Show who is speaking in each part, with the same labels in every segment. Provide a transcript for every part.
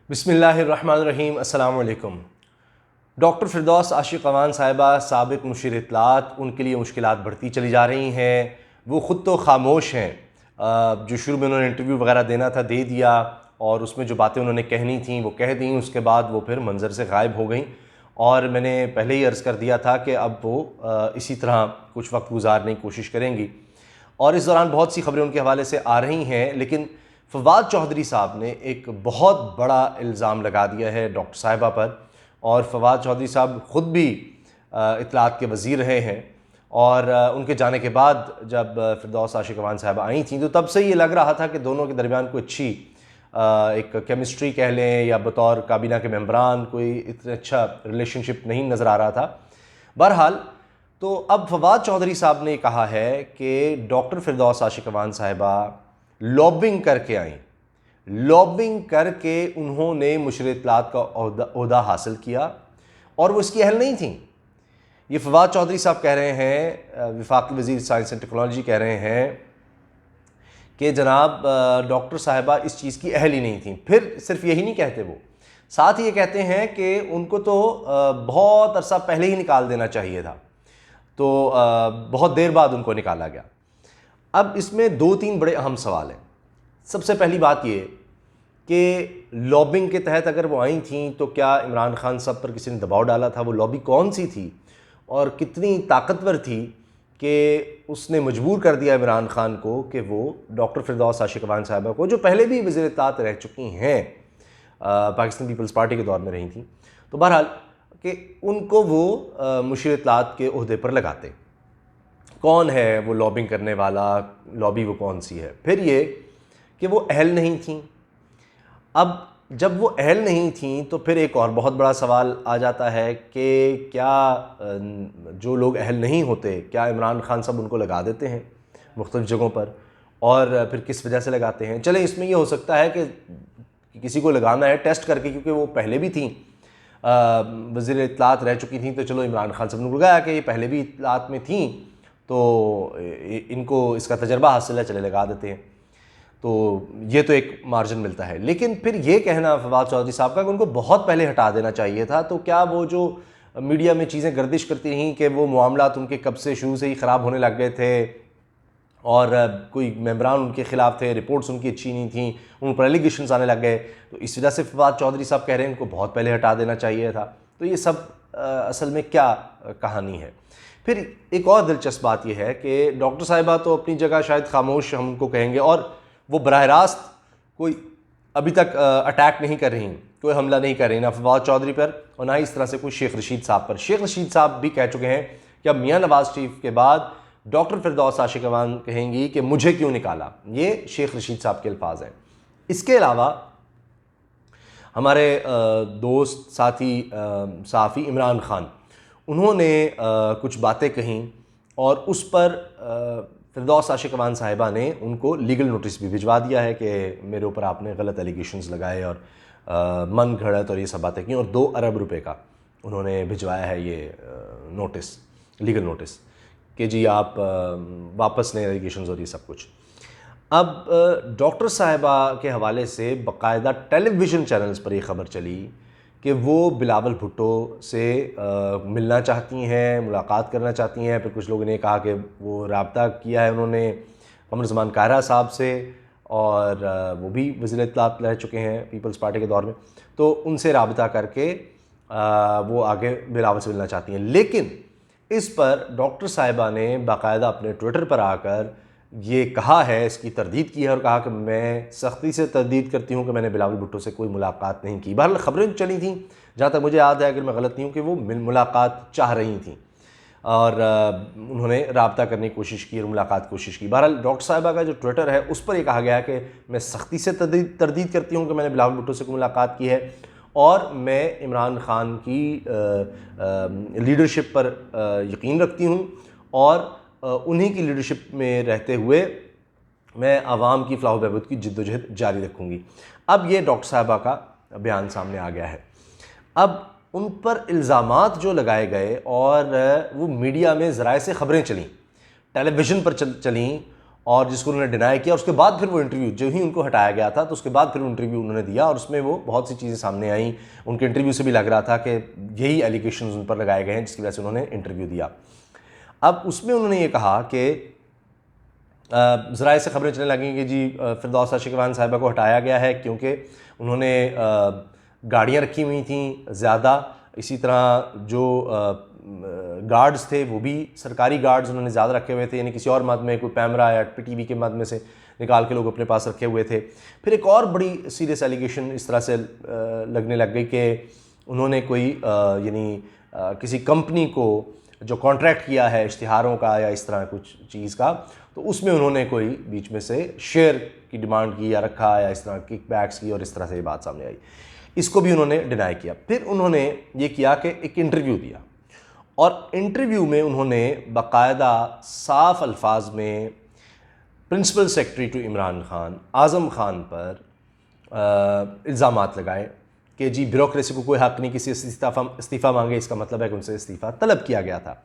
Speaker 1: बिस्मिल्लाहिर्रहमानिर्रहीम। अस्सलाम वालेकुम। डॉक्टर फ़िरदौस आशिक़ अवान साहिबा साबिक़ मुशीर इत्तलात, उनके लिए मुश्किलात बढ़ती चली जा रही हैं। वो ख़ुद तो ख़ामोश हैं। जो शुरू में उन्होंने इंटरव्यू वगैरह देना था दे दिया, और उसमें जो बातें उन्होंने कहनी थी वो कह दी। उसके बाद वो फिर मंज़र से गायब हो गई। और मैंने पहले ही अर्ज़ कर दिया था कि अब वो इसी तरह कुछ वक्त गुजारने की कोशिश करेंगी। और इस दौरान बहुत सी खबरें उनके हवाले से आ रही हैं, लेकिन फवाद चौधरी साहब ने एक बहुत बड़ा इल्ज़ाम लगा दिया है डॉक्टर साहिबा पर। और फवाद चौधरी साहब ख़ुद भी इत्तलात के वज़ीर रहे हैं, और उनके जाने के बाद जब फ़िरदौस आशिक़ अवान साहिबा आई थी तो तब से ये लग रहा था कि दोनों के दरमियान कोई अच्छी एक केमिस्ट्री कह लें या बतौर काबीना के मेंबरान कोई इतना अच्छा रिलेशनशिप नहीं नज़र आ रहा था। बहरहाल, तो अब फवाद चौधरी साहब ने कहा है कि डॉक्टर फ़िरदौस आशिक़ अवान साहिबा लॉबिंग करके आई। लॉबिंग करके उन्होंने मुशीर इत्तलात का ओहदा हासिल किया, और वो इसकी अहल नहीं थी। ये फवाद चौधरी साहब कह रहे हैं, वफाकी वज़ीर साइंस एंड टेक्नोलॉजी कह रहे हैं कि जनाब डॉक्टर साहिबा इस चीज़ की अहल ही नहीं थी। फिर सिर्फ यही नहीं कहते, वो साथ ही ये कहते हैं कि उनको तो बहुत अरसा पहले ही निकाल देना चाहिए था, तो बहुत देर बाद उनको निकाला गया। अब इसमें दो तीन बड़े अहम सवाल हैं। सबसे पहली बात ये कि लॉबिंग के तहत अगर वो आई थी तो क्या इमरान खान साहब पर किसी ने दबाव डाला था? वो लॉबी कौन सी थी और कितनी ताकतवर थी कि उसने मजबूर कर दिया इमरान खान को कि वो डॉक्टर फ़िरदौस आशिक़ अवान साहिबा को, जो पहले भी वज़ीर इत्तलात रह चुकी हैं, पाकिस्तान पीपल्स पार्टी के दौर में रही थी, तो बहरहाल कि उनको वो मुशीर इत्तलात के ओहदे पर लगाते। कौन है वो लॉबिंग करने वाला? लॉबी वो कौन सी है? फिर ये कि वो अहल नहीं थी। अब जब वो अहल नहीं थी तो फिर एक और बहुत बड़ा सवाल आ जाता है कि क्या जो लोग अहल नहीं होते, क्या इमरान खान साहब उनको लगा देते हैं मुख्तलिफ़ जगहों पर? और फिर किस वजह से लगाते हैं? चले, इसमें ये हो सकता है कि किसी को लगाना है टेस्ट करके, क्योंकि वो पहले भी थी, वज़ीर इत्तलात रह चुकी थी, तो चलो इमरान खान साहब ने लगाया कि ये पहले भी इत्तलात में थी, तो इनको इसका तजर्बा हासिल है, चले लगा देते हैं। तो ये तो एक मार्जिन मिलता है। लेकिन फिर ये कहना फवाद चौधरी साहब का कि उनको बहुत पहले हटा देना चाहिए था, तो क्या वो जो मीडिया में चीज़ें गर्दिश करती रहीं कि वो मामलात उनके कब से शुरू से ही ख़राब होने लग गए थे, और कोई मेंबरान उनके ख़िलाफ़ थे, रिपोर्ट्स उनकी अच्छी नहीं थी, उन पर एलिगेशंस आने लग गए, तो इस वजह से फवाद चौधरी साहब कह रहे हैं उनको बहुत पहले हटा देना चाहिए था। तो ये सब असल में क्या कहानी है? फिर एक और दिलचस्प बात यह है कि डॉक्टर साहिबा तो अपनी जगह शायद खामोश हम उनको कहेंगे, और वो बराह रास्त कोई अभी तक अटैक नहीं कर रही, कोई हमला नहीं कर रही, ना फवाद चौधरी पर और ना ही इस तरह से कोई शेख रशीद साहब पर। शेख रशीद साहब भी कह चुके हैं कि अब मियाँ नवाज़ शरीफ के बाद डॉक्टर फ़िरदौस आशिक़ अवान कहेंगी कि मुझे क्यों निकाला। ये शेख रशीद साहब के अल्फाज हैं। इसके अलावा हमारे दोस्त साथी सहाफ़ी इमरान ख़ान, उन्होंने कुछ बातें कहीं, और उस पर फ़िरदौस आशिक़ अवान साहिबा ने उनको लीगल नोटिस भी भिजवा दिया है कि मेरे ऊपर आपने गलत एलिगेशंस लगाए और मन घड़त और ये सब बातें की, और 2 अरब रुपए का उन्होंने भिजवाया है ये नोटिस, लीगल नोटिस, कि जी आप वापस लें एलिगेशंस और ये सब कुछ। अब डॉक्टर साहिबा के हवाले से बाकायदा टेलीविज़न चैनल्स पर ये ख़बर चली कि वो बिलावल भुट्टो से मिलना चाहती हैं, मुलाकात करना चाहती हैं। फिर कुछ लोगों ने कहा कि वो राब्ता किया है उन्होंने कमर ज़मान कायरा साहब से, और वो भी वज़ीर इत्तलात रह चुके हैं पीपल्स पार्टी के दौर में, तो उनसे राब्ता करके वो आगे बिलावल से मिलना चाहती हैं। लेकिन इस पर डॉक्टर साहिबा ने बाकायदा अपने ट्विटर पर आकर ये कहा है, इसकी तरदीद की है, और कहा कि मैं सख्ती से तरदीद करती हूँ कि मैंने बिलावल भुट्टो से कोई मुलाकात नहीं की। बहरहाल खबरें चली थीं, जहाँ तक मुझे याद है, अगर मैं गलत नहीं हूँ, कि वो मुलाकात चाह रही थी, और उन्होंने राब्ता करने की कोशिश की और मुलाकात की कोशिश की। बहरहाल डॉक्टर साहिबा का जो ट्विटर है उस पर यह कहा गया है कि मैं सख्ती से तरदीद करती हूँ कि मैंने बिलावल भुट्टो से कोई मुलाकात की है, और मैं इमरान खान की लीडरशिप पर यकीन रखती हूँ, और उन्हीं की लीडरशिप में रहते हुए मैं आवाम की फ़लाह बहबूद की जिद्दोजहद जारी रखूँगी। अब ये डॉक्टर साहिबा का बयान सामने आ गया है। अब उन पर इल्ज़ामात जो लगाए गए, और वो मीडिया में ज़राए से ख़बरें चलीं, टेलीविज़न पर चलीं, और जिसको उन्होंने डिनाई किया। उसके बाद फिर वो इंटरव्यू, जो ही उनको हटाया गया था तो उसके बाद फिर इंटरव्यू उन्होंने दिया और उसमें वो बहुत सी चीज़ें सामने आई। उनके इंटरव्यू से भी लग रहा था कि यही एलिगेशंस उन पर लगाए गए हैं जिसकी वजह से उन्होंने इंटरव्यू दिया। अब उसमें उन्होंने ये कहा कि ज़राए से खबरें चलने लगीं कि जी फिरदौस आशिक़वान साहिबा को हटाया गया है क्योंकि उन्होंने गाड़ियाँ रखी हुई थी ज़्यादा, इसी तरह जो गार्ड्स थे वो भी सरकारी गार्ड्स उन्होंने ज़्यादा रखे हुए थे, यानी किसी और मद में कोई कैमरा या पीटीवी के मद में से निकाल के लोग अपने पास रखे हुए थे। फिर एक और बड़ी सीरियस एलिगेशन इस तरह से लगने लग गई कि उन्होंने कोई यानी किसी कंपनी को जो कॉन्ट्रैक्ट किया है इश्तिहारों का या इस तरह कुछ चीज़ का, तो उसमें उन्होंने कोई बीच में से शेयर की डिमांड की या रखा या इस तरह किकबैक्स की और इस तरह से ये बात सामने आई। इसको भी उन्होंने डिनाई किया। फिर उन्होंने ये किया कि एक इंटरव्यू दिया और इंटरव्यू में उन्होंने बाकायदा साफ अल्फाज में principal secretary to Imran Khan Azam Khan पर इल्ज़ामात लगाए कि जी ब्यूरोक्रेसी को कोई हक़ नहीं, किसी इस्तीफ़ा मांगे इसका मतलब है कि उनसे इस्तीफ़ा तलब किया गया था।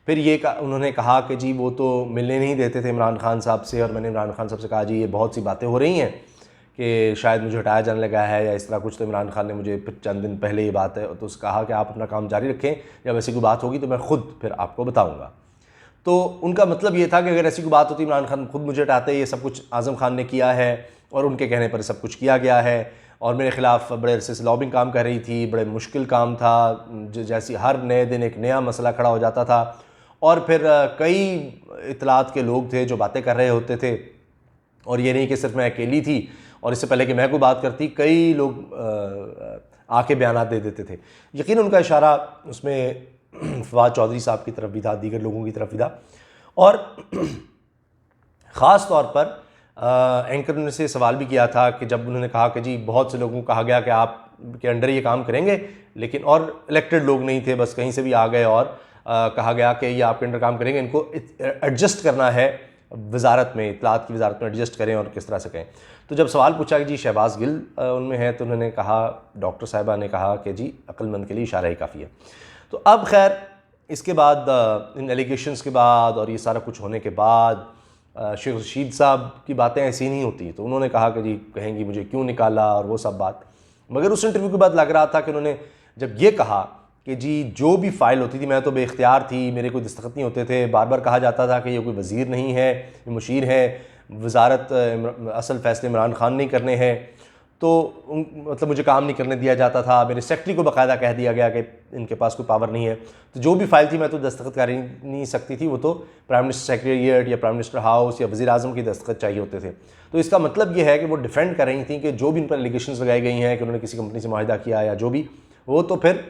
Speaker 1: फिर ये उन्होंने कहा कि जी वो तो मिलने नहीं देते थे इमरान खान साहब से, और मैंने इमरान खान साहब से कहा जी ये बहुत सी बातें हो रही हैं कि शायद मुझे हटाया जाने लगा है या इस तरह कुछ। तो इमरान खान ने मुझे फिर चंद दिन पहले ये बात है तो उसने कहा कि आप अपना काम जारी रखें, जब ऐसी कोई बात होगी तो मैं ख़ुद फिर आपको बताऊँगा। तो उनका मतलब ये था कि अगर ऐसी कोई बात होती इमरान खान खुद मुझे हटाते, ये सब कुछ आज़म खान ने किया है और उनके कहने पर सब कुछ किया गया है और मेरे ख़िलाफ़ बड़े अरसे से लॉबिंग काम कर रही थी, बड़े मुश्किल काम था, जैसी हर नए दिन एक नया मसला खड़ा हो जाता था और फिर कई इतलात के लोग थे जो बातें कर रहे होते थे और ये नहीं कि सिर्फ मैं अकेली थी और इससे पहले कि मैं कोई बात करती कई लोग आके बयानात दे देते थे। यकीन उनका इशारा उसमें फवाद चौधरी साहब की तरफ भी था, दीगर लोगों की तरफ भी था और ख़ास तौर पर एंकर ने से सवाल भी किया था कि जब उन्होंने कहा कि जी बहुत से लोगों को कहा गया कि आप के अंडर ये काम करेंगे, लेकिन और इलेक्टेड लोग नहीं थे, बस कहीं से भी आ गए और कहा गया कि ये आपके अंडर काम करेंगे, इनको एडजस्ट करना है वजारत में, इत्तलात की वजारत में एडजस्ट करें और किस तरह से करें। तो जब सवाल पूछा कि जी शहबाज गिल उनमें है तो उन्होंने कहा, डॉक्टर साहिबा ने कहा कि जी अक्लमंद के लिए इशारा ही काफ़ी है। तो अब खैर इसके बाद इन एलिगेशंस के बाद और ये सारा कुछ होने के बाद शेख रशीद साहब की बातें ऐसी नहीं होती, तो उन्होंने कहा कि जी कहेंगी मुझे क्यों निकाला और वो सब बात। मगर उस इंटरव्यू के बाद लग रहा था कि उन्होंने जब ये कहा कि जी जो भी फ़ाइल होती थी मैं तो बेख्तियार थी, मेरे कोई दस्तखत नहीं होते थे, बार बार कहा जाता था कि ये कोई वज़ीर नहीं है, ये मुशीर है, वजारत असल फ़ैसले इमरान खान नहीं करने हैं, तो मतलब मुझे काम नहीं करने दिया जाता था। मेरे सेक्रेटरी को बाकायदा कह दिया गया कि इनके पास कोई पावर नहीं है, तो जो भी फ़ाइल थी मैं तो दस्तखत कर ही नहीं सकती थी, वो तो प्राइम मिनिस्टर सेक्रेटेरिएट या प्राइम मिनिस्टर हाउस या वज़ीर आज़म की दस्तखत चाहिए होते थे। तो इसका मतलब ये है कि वो डिफेंड कर रही थी कि जो भी इन पर एलिगेशंस लगाई गई हैं कि उन्होंने किसी कंपनी से मुआहिदा किया या जो भी, वो तो फिर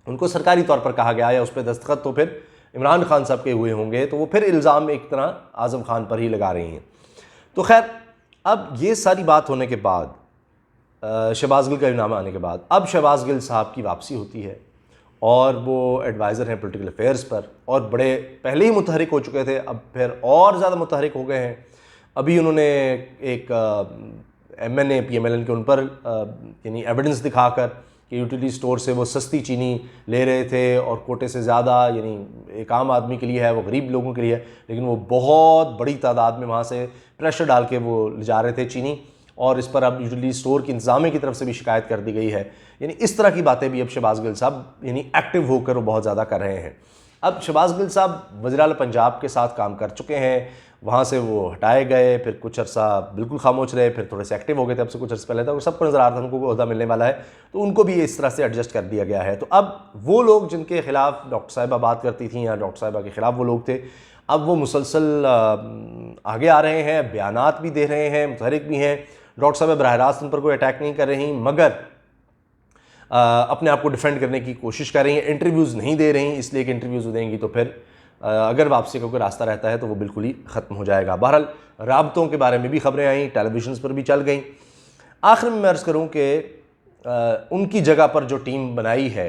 Speaker 1: उनको सरकारी तौर पर कहा गया या उस पर दस्तखत तो फिर इमरान खान साहब के हुए होंगे, तो वो फिर इल्ज़ाम एक तरह आज़म खान पर ही लगा रही हैं। तो खैर अब ये सारी बात होने के बाद शहबाज गिल का इनाम आने के बाद अब शहबाज गिल साहब की वापसी होती है और वो एडवाइज़र हैं पॉलिटिकल अफेयर्स पर और बड़े पहले ही मुतहरिक हो चुके थे, अब फिर और ज़्यादा मुतहरिक हो गए हैं। अभी उन्होंने एक MNA PMLN के उन पर यानी एविडेंस दिखाकर कि यूटिलिटी स्टोर से वो सस्ती चीनी ले रहे थे और कोटे से ज़्यादा, यानी एक आम आदमी के लिए है, वो गरीब लोगों के लिए है, लेकिन वो बहुत बड़ी तादाद में वहाँ से प्रेशर डाल के वो ले जा रहे थे चीनी, और इस पर अब यूटिलिटी स्टोर की इंतज़ामिया की तरफ से भी शिकायत कर दी गई है। यानी इस तरह की बातें भी अब शहबाज गिल साहब यानी एक्टिव होकर वो बहुत ज़्यादा कर रहे हैं। अब शहबाज गिल साहब वज़ीर आला पंजाब के साथ काम कर चुके हैं, वहाँ से वो हटाए गए, फिर कुछ अर्सा बिल्कुल खामोश रहे, फिर थोड़े से एक्टिव हो गए थे, अब से कुछ अर्से पहले था, और सबको नज़र आ रहा था उनको ओहदा मिलने वाला है, तो उनको भी इस तरह से एडजस्ट कर दिया गया है। तो अब वो लोग जिनके खिलाफ डॉक्टर साहिबा बात करती थी या डॉक्टर साहिबा के ख़िलाफ़ वो लोग थे, अब वो मुसलसल आगे आ रहे हैं, बयानात भी दे रहे हैं, मुतहरिक भी हैं। डॉक्टर साहब बराह रास्त उन पर कोई अटैक नहीं कर रही, मगर अपने आप को डिफेंड करने की कोशिश कर रही हैं, इंटरव्यूज़ नहीं दे रही, इसलिए कि इंटरव्यूज़ देंगी तो फिर अगर वापसी का कोई रास्ता रहता है तो वो बिल्कुल ही ख़त्म हो जाएगा। बहरहाल राबतों के बारे में भी खबरें आई, टेलीविज़न पर भी चल गई। आखिर में मैं अर्ज़ करूँ कि उनकी जगह पर जो टीम बनाई है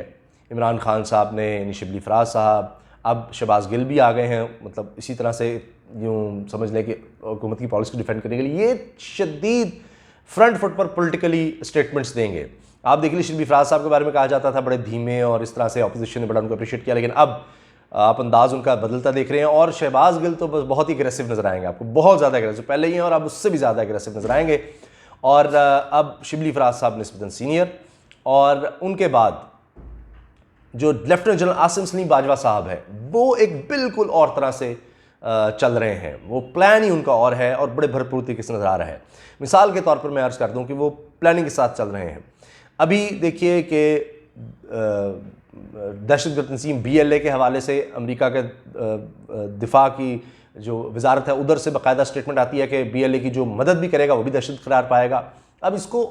Speaker 1: इमरान खान साहब ने, यानी शिबली फराज साहब, अब शहबाज गिल भी आ गए हैं, मतलब इसी तरह से यूँ समझ लें कि हुकूमत की पॉलिसी को डिफेंड करने के लिए ये शदीद फ्रंट फुट पर पॉलिटिकली स्टेटमेंट्स देंगे। आप देख लीजिए शिबली फराज साहब के बारे में कहा जाता था बड़े धीमे और इस तरह से अपोजिशन ने बड़ा उनको अप्रिशिएट किया, लेकिन अब आप अंदाज़ उनका बदलता देख रहे हैं। और शहबाज गिल तो बस बहुत ही एग्रेसिव नज़र आएंगे आपको, बहुत ज़्यादा एग्रेसिव पहले ही हैं और अब उससे भी ज़्यादा एग्रेसिव नज़र आएंगे। और अब शिबली फराज साहब निस्बतन सीनियर, और उनके बाद जो लेफ्टिनेंट जनरल आसिम सलीम बाजवा साहब है वो एक बिल्कुल और तरह से चल रहे हैं, वो प्लान ही उनका और है और बड़े भरपूर तरीके से नज़र आ रहा है। मिसाल के तौर पर मैं अर्ज़ कर दूं कि वो प्लानिंग के साथ चल रहे हैं। अभी देखिए कि दहशतगर्द तंजीम BLA के हवाले से अमेरिका के दिफा की जो वजारत है उधर से बाकायदा स्टेटमेंट आती है कि BLA की जो मदद भी करेगा वो भी दहशत करार पाएगा। अब इसको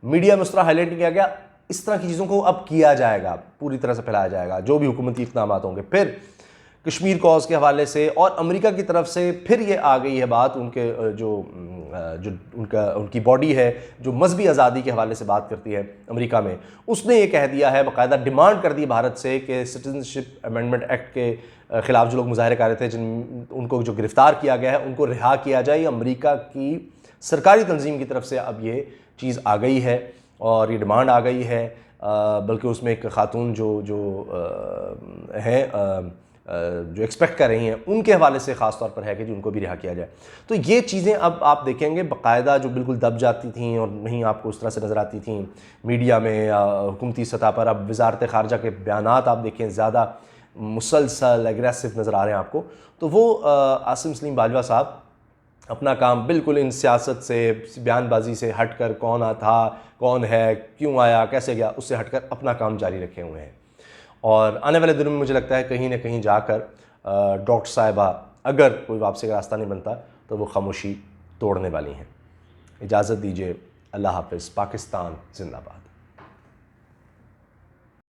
Speaker 1: मीडिया में उस तरह हाईलाइट नहीं किया गया, इस तरह की चीज़ों को अब किया जाएगा, पूरी तरह से फैलाया जाएगा जो भी हुकूमती इक़दाम होंगे। फिर कश्मीर कॉज के हवाले से और अमेरिका की तरफ से फिर ये आ गई है बात, उनके उनकी बॉडी है जो मजहबी आज़ादी के हवाले से बात करती है अमेरिका में, उसने ये कह दिया है, बाकायदा डिमांड कर दी भारत से कि सिटीजनशिप अमेंडमेंट एक्ट के ख़िलाफ़ जो लोग मुजाहरे कर रहे थे, उनको जो गिरफ़्तार किया गया है उनको रिहा किया जाए। अमेरिका की सरकारी तंजीम की तरफ से अब ये चीज़ आ गई है और ये डिमांड आ गई है, बल्कि उसमें एक खातून जो है जो एक्सपेक्ट कर रही हैं उनके हवाले से ख़ास तौर पर है कि जी उनको भी रिहा किया जाए। तो ये चीज़ें अब आप देखेंगे बाकायदा जो बिल्कुल दब जाती थी और नहीं आपको उस तरह से नज़र आती थी मीडिया में हुकूमती सतह पर, अब वजारत ख़ारजा के बयानात आप देखें ज़्यादा मुसलसल एग्रेसिव नज़र आ रहे हैं आपको। तो वो आसिम सलीम बाजवा साहब अपना काम बिल्कुल इन सियासत से, बयानबाजी से हट कर, कौन था, कौन है, क्यों आया, कैसे गया, उससे हटकर अपना काम जारी रखे हुए हैं। और आने वाले दिनों में मुझे लगता है कहीं ना कहीं जाकर डॉक्टर साहिबा अगर कोई वापसी का रास्ता नहीं बनता तो वो खामोशी तोड़ने वाली हैं। इजाज़त दीजिए, अल्लाह हाफ़िज़। पाकिस्तान जिंदाबाद।